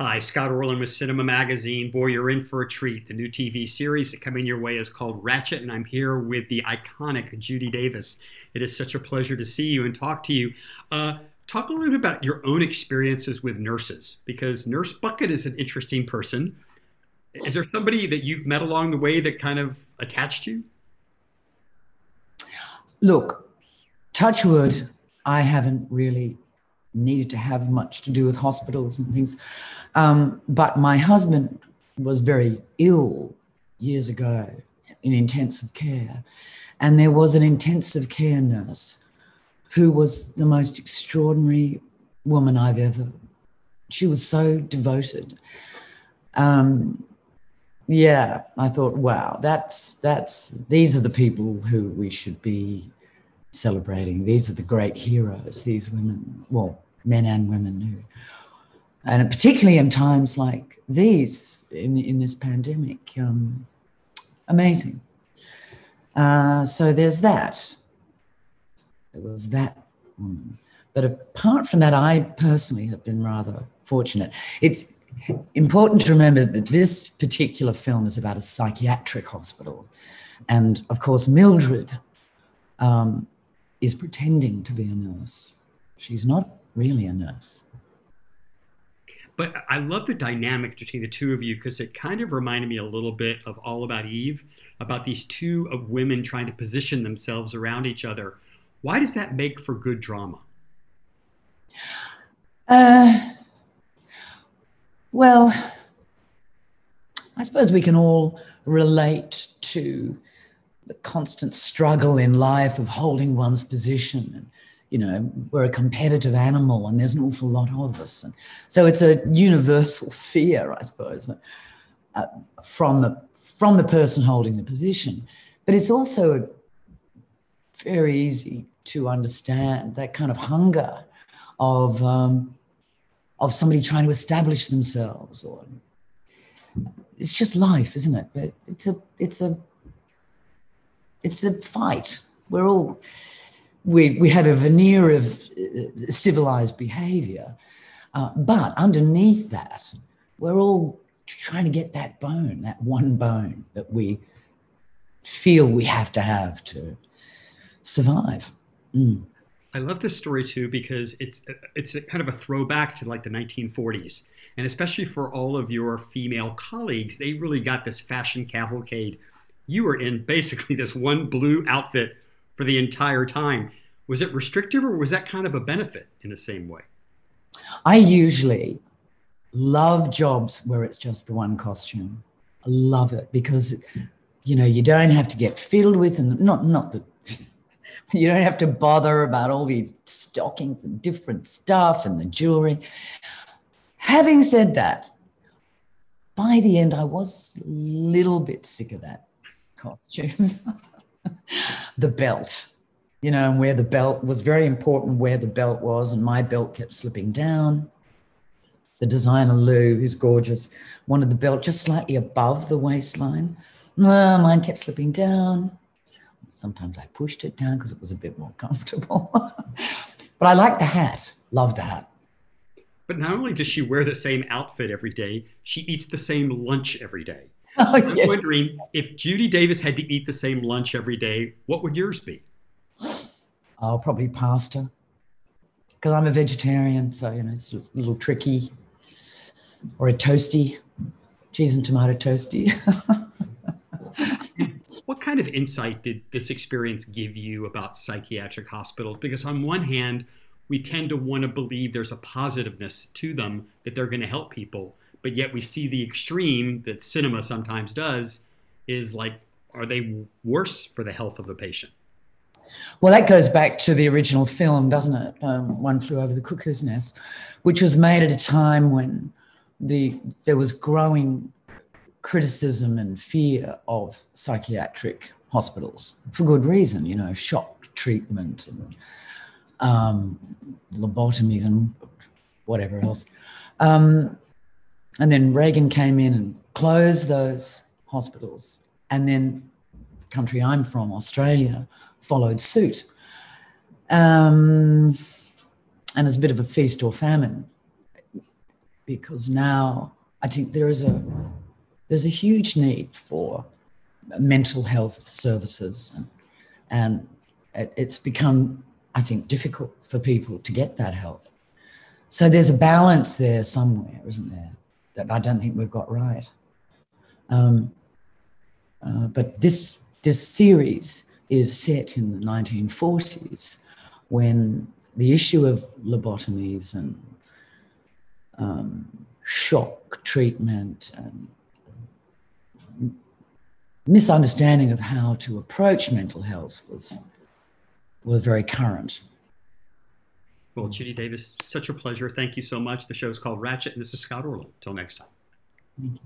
Hi, Scott Orlin with CINEMA-Magazin. Boy, you're in for a treat. The new TV series that coming your way is called Ratched, and I'm here with the iconic Judy Davis. It is such a pleasure to see you and talk to you. Talk a little bit about your own experiences with nurses, because Nurse Bucket is an interesting person. Is there somebody that you've met along the way that kind of attached you? Look, touch wood, I haven't really needed to have much to do with hospitals and things. But my husband was very ill years ago in intensive care. And there was an intensive care nurse who was the most extraordinary woman I've ever. She was so devoted. Yeah, I thought, wow, these are the people who we should be celebrating. These are the great heroes, these women, well, men and women who, and particularly in times like these, in this pandemic, amazing. So there's that. There was that woman. But apart from that, I personally have been rather fortunate. It's important to remember that this particular film is about a psychiatric hospital. And of course, Mildred is pretending to be a nurse. She's not really a nurse. But I love the dynamic between the two of you because it kind of reminded me a little bit of All About Eve, about these two women trying to position themselves around each other. Why does that make for good drama? Well, I suppose we can all relate to the constant struggle in life of holding one's position. And, you know, we're a competitive animal and there's an awful lot of us. And so it's a universal fear, I suppose, from the person holding the position. But it's also very easy to understand that kind of hunger of somebody trying to establish themselves. Or it's just life, isn't it? But it's a fight. We have a veneer of civilized behavior, but underneath that, we're all trying to get that bone, that one bone that we feel we have to survive. Mm. I love this story too because it's a kind of a throwback to like the 1940s, and especially for all of your female colleagues, they really got this fashion cavalcade. You were in basically this one blue outfit for the entire time. Was it restrictive or was that kind of a benefit in the same way? I usually love jobs where it's just the one costume. I love it because, you know, you don't have to get fiddled with, and not that you don't have to bother about all these stockings and different stuff and the jewelry. Having said that, by the end, I was a little bit sick of that costume. The belt, you know, and where the belt was very important, where the belt was, and my belt kept slipping down. The designer, Lou, who's gorgeous, wanted the belt just slightly above the waistline. Mine kept slipping down. Sometimes I pushed it down because it was a bit more comfortable. But I like the hat, love the hat. But not only does she wear the same outfit every day, she eats the same lunch every day. Oh, I'm yes. wondering, if Judy Davis had to eat the same lunch every day, what would yours be? Oh, probably pasta. Because I'm a vegetarian, so, you know, it's a little tricky. Or a toasty, cheese and tomato toasty. What kind of insight did this experience give you about psychiatric hospitals? Because on one hand, we tend to want to believe there's a positiveness to them, that they're going to help people. But yet we see the extreme that cinema sometimes does is like, are they worse for the health of the patient? Well, that goes back to the original film, doesn't it? One Flew Over the Cuckoo's Nest, which was made at a time when there was growing criticism and fear of psychiatric hospitals for good reason, you know, shock treatment and lobotomies and whatever else. And then Reagan came in and closed those hospitals. And then the country I'm from, Australia, followed suit. And it's a bit of a feast or famine. because now I think there's a huge need for mental health services, and it's become, I think, difficult for people to get that help. So there's a balance there somewhere, isn't there, that I don't think we've got right. But this series is set in the 1940s, when the issue of lobotomies and shock treatment and misunderstanding of how to approach mental health were very current. Well, Judy Davis, such a pleasure. Thank you so much. The show is called Ratched, and this is Scott Orlin. Until next time. Thank you.